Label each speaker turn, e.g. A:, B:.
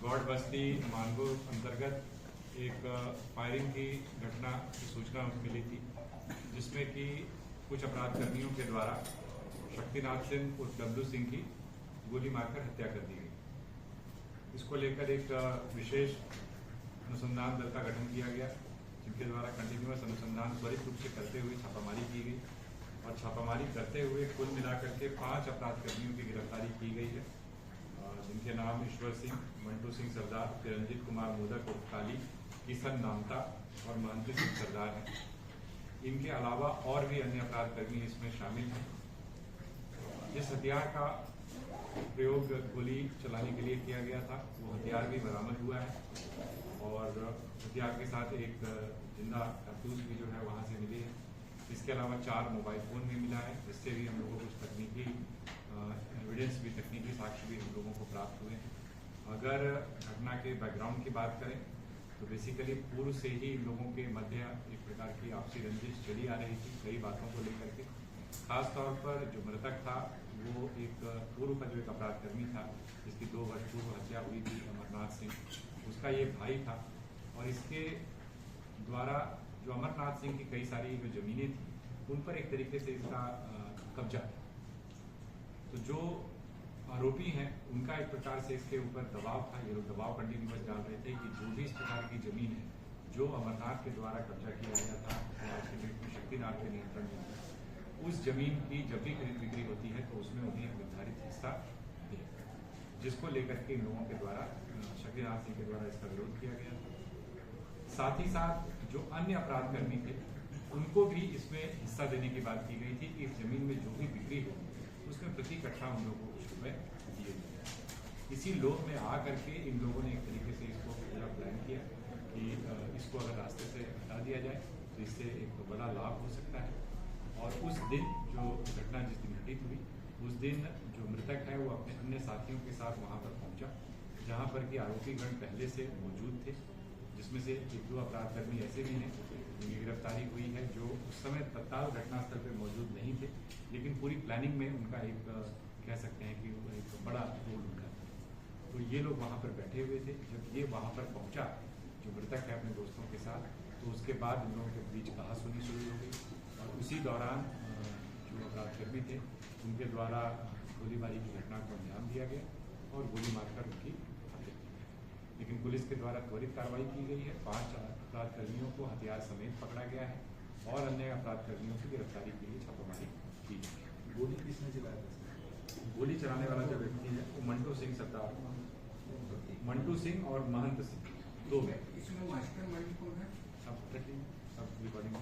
A: गौड़ बस्ती मानगो अंतर्गत एक फायरिंग की घटना की सूचना मिली थी, जिसमें कि कुछ अपराध कर्मियों के द्वारा शक्तिनाथ सिंह उर्फ डब्लू सिंह की गोली मारकर हत्या कर दी गई। इसको लेकर एक विशेष अनुसंधान दल का गठन किया गया, जिनके द्वारा कंटिन्यूअस अनुसंधान त्वरित रूप से करते हुए छापामारी की गई और छापामारी करते हुए कुल मिलाकर के 5 अपराध कर्मियों की गिरफ्तारी की गई है, जिनके नाम ईश्वर सिंह, मंटू सिंह सरदार, रंजीत कुमार मोदक उर्फ काली, किशन नामता और महंत सिंह सरदार हैं। इनके अलावा और भी अन्य अपराध कर्मी इसमें शामिल हैं। जिस हथियार का प्रयोग गोली चलाने के लिए किया गया था, वो हथियार भी बरामद हुआ है और हथियार के साथ एक जिंदा कारतूस भी जो है वहाँ से मिली है। इसके अलावा 4 मोबाइल फ़ोन भी मिला है, जिससे भी हम लोगों को कुछ तकनीकी एविडेंस भी, तकनीकी साक्ष्य भी हम लोगों को प्राप्त हुए हैं। अगर घटना के बैकग्राउंड की बात करें तो बेसिकली पूर्व से ही इन लोगों के मध्य एक प्रकार की आपसी रंजिश चली आ रही थी कई बातों को लेकर के। खास तौर पर जो मृतक था वो एक पूर्व का जो एक अपराध कर्मी था, जिसकी 2 वर्ष पूर्व हत्या हुई थी, अमरनाथ सिंह, उसका ये भाई था और इसके द्वारा जो अमरनाथ सिंह की कई सारी जो ज़मीनें थी उन पर एक तरीके से इसका कब्जा था। तो जो आरोपी हैं उनका एक प्रकार से इसके ऊपर दबाव था, ये लोग दबाव कंटिन्यूअस डाल रहे थे कि जो भी इस प्रकार की ज़मीन है जो अमरनाथ के द्वारा कब्जा किया गया था, आज के डेट में शक्तिनाथ के नियंत्रण में था, उस जमीन की जब भी खरीद बिक्री होती है तो उसमें उन्हें एक निर्धारित हिस्सा दे, जिसको लेकर के इन लोगों के द्वारा शक्तिनाथ सिंह के द्वारा इसका विरोध किया गया था। साथ ही साथ जो अन्य अपराध कर्मी थे उनको भी इसमें हिस्सा देने की बात की गई थी कि इस जमीन में जो भी बिक्री हो उसमें प्रति कट्ठा उन लोगों को कुछ रुपये दिए जाए। इसी लोभ में आ करके इन लोगों ने एक तरीके से इसको पूरा प्लान किया कि इसको अगर रास्ते से हटा दिया जाए तो इससे एक बड़ा लाभ हो सकता है। और उस दिन जो घटना जिस दिन घटित हुई, उस दिन जो मृतक है वो अपने अन्य साथियों के साथ वहाँ पर पहुँचा, जहाँ पर कि आरोपीगण पहले से मौजूद थे, जिसमें से 1-2 अपराध कर्मी ऐसे भी हैं जिनकी गिरफ्तारी हुई है जो उस समय तत्काल घटनास्थल पर मौजूद नहीं थे, लेकिन पूरी प्लानिंग में उनका एक कह सकते हैं कि एक बड़ा रोल उनका था। तो ये लोग वहाँ पर बैठे हुए थे। जब ये वहाँ पर पहुँचा जो मृतक है अपने दोस्तों के साथ, तो उसके बाद इन लोगों के बीच कहासुनी शुरू हो गई और उसी दौरान जो अपराध कर्मी थे उनके द्वारा गोलीबारी की घटना को अंजाम दिया गया और गोली मारकर उनकी हत्या की गई। लेकिन पुलिस के द्वारा त्वरित कार्रवाई की गई है। 5 अपराध कर्मियों को हथियार समेत पकड़ा गया है और अन्य अपराध कर्मियों की गिरफ्तारी के लिए छापेमारी की गई।
B: गोली किसने चलाया था?
A: गोली चलाने वाला जो व्यक्ति है वो मंटू सिंह सरदार, मंटू सिंह और महंत सिंह, 2
C: इसमें मास्टर माइंड कौन है?
A: सब रिकॉर्डिंग